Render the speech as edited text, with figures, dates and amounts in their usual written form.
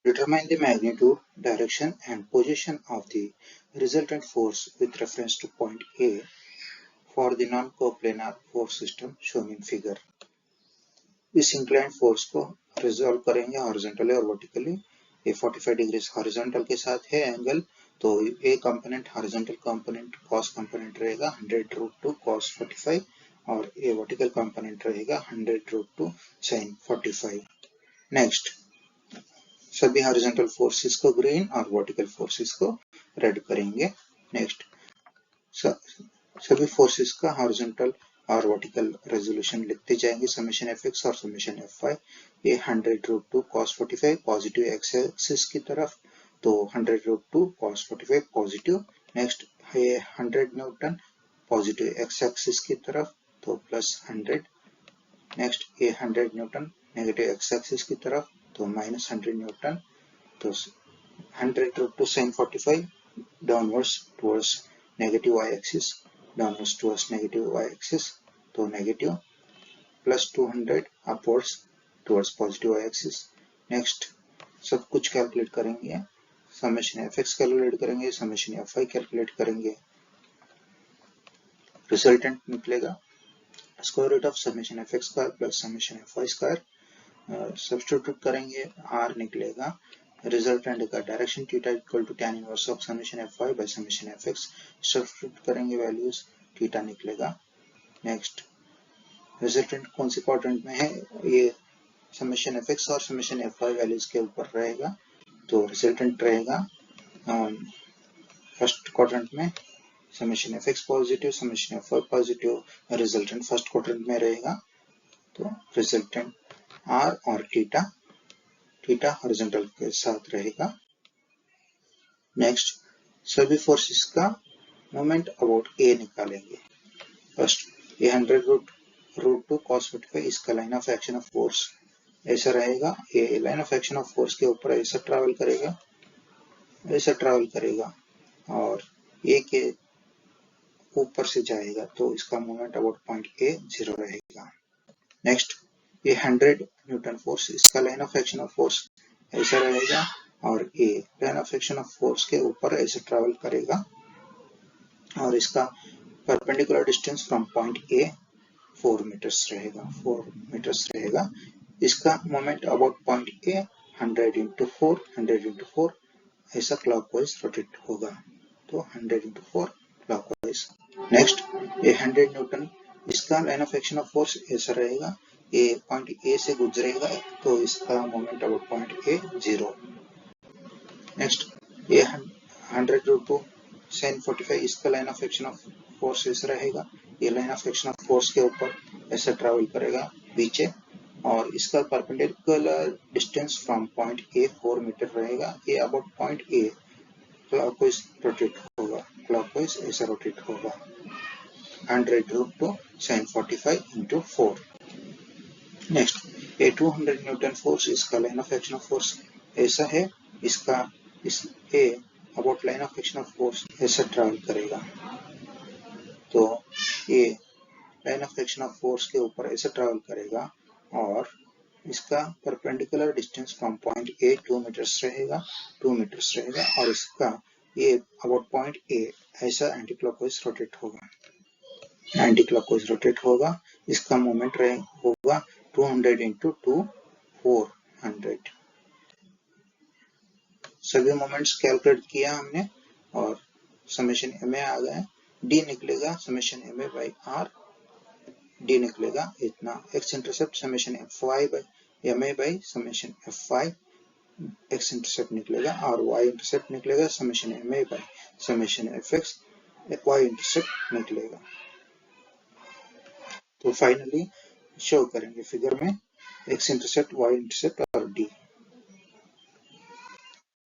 Determine the magnitude, direction, and position of the resultant force with reference to point A for the non-coplanar force system shown in figure. इस inclined force को resolve करेंगे horizontally और vertically. ये 45 degree horizontal के साथ है angle, तो ए component horizontal component cos component रहेगा 100√2 cos 45 और ए वर्टिकल कंपोनेंट रहेगा 100√2 sin 45। नेक्स्ट, सभी हॉरिजॉन्टल फोर्सेस को ग्रीन और वर्टिकल फोर्सेस को रेड करेंगे। नेक्स्ट, सभी फोर्सेस का हॉरिजॉन्टल और वर्टिकल रेजोल्यूशन लिखते जाएंगे, समेशन fx और समेशन fy। ये 100√2 cos 45 पॉजिटिव एक्स एक्सिस की तरफ, तो 100√2 cos 45 पॉजिटिव। नेक्स्ट, ये 100 न्यूटन पॉजिटिव एक्स एक्सिस की तरफ, तो +100। नेक्स्ट, ये 100 न्यूटन नेगेटिव एक्स एक्सिस की तरफ, तो -100 न्यूटन। तो 100√2 sin 45 downwards towards negative y axis, downwards towards negative y-axis, तो negative, +200 upwards towards positive y-axis। Next, सब कुछ कैलकुलेट करेंगे, समेशन fx कैलकुलेट करेंगे, समेशन fy कैलकुलेट करेंगे। रिजल्टेंट निकलेगा square root of summation fx square plus summation fy square. Substitute करेंगे, r निकलेगा resultant का direction theta equal to tan inverse of summation fy by summation fx। Substitute करेंगे values, theta निकलेगा। Next, resultant कौन सी quadrant में है, ये समेशन fx और समेशन fy वैल्यूज के ऊपर रहेगा, तो रिजल्टेंट रहेगा फर्स्ट क्वाड्रेंट में summation fx positive summation fy positive, resultant first quadrant में रहेगा, तो रिजल्टेंट r और थीटा हॉरिजॉन्टल के साथ रहेगा। नेक्स्ट, सभी फोर्सेस का मोमेंट अबाउट ए निकालेंगे। फर्स्ट, ये 100√2 cos 45 इसका line of action of force ऐसा रहेगा, ये line of action of force के ऊपर ऐसा ट्रैवल करेगा और ए के ऊपर से जाएगा, तो इसका मोमेंट अबाउट पॉइंट ए 0 रहेगा। नेक्स्ट, ये 100 न्यूटन फोर्स, इसका line of action of force ऐसा रहेगा और a line of action of force के ऊपर ऐसे ट्रैवल करेगा और इसका perpendicular distance from point A 4 meters रहेगा। इसका मोमेंट अबाउट पॉइंट ए 100 × 4 ऐसा क्लॉकवाइज रोटेट होगा, तो 100 × 4 क्लॉकवाइज। नेक्स्ट, ये 100 न्यूटन, इसका line of action of force ऐसा रहेगा, ये पॉइंट ए से गुजरेगा, तो इसका moment about point A 0। Next, ये 100√2 sin 45 इसका line of action of force ऐसा रहेगा, ये line of action of force के ऊपर ऐसा ट्रैवल करेगा पीछे और इसका perpendicular distance from point A 4 metre रहेगा, ये about point A clockwise rotate होगा 100√2 sin 45 × 4। नेक्स्ट, ये 200 न्यूटन फोर्स, इसका line of action of force ऐसा है, इसका इस A about line of action of force ऐसा ट्रैवल करेगा, तो ये line of action of force के ऊपर ऐसा ट्रैवल करेगा और इसका perpendicular distance from point A 2 meters रहेगा और इसका ये अबाउट पॉइंट ए ऐसा एंटी क्लॉकवाइज रोटेट होगा। इसका मोमेंट होगा 200 × 2 400। सभी मोमेंट्स कैलकुलेट किया हमने और समेशन ma आ गया, d निकलेगा summation ma by r, d निकलेगा इतना। x intercept summation fy by ma by summation fy, x intercept निकलेगा और y इंटरसेप्ट निकलेगा summation ma by summation fx, y intercept निकलेगा। तो फाइनली शो करेंगे फिगर में x इंटरसेप्ट, y इंटरसेप्ट और d।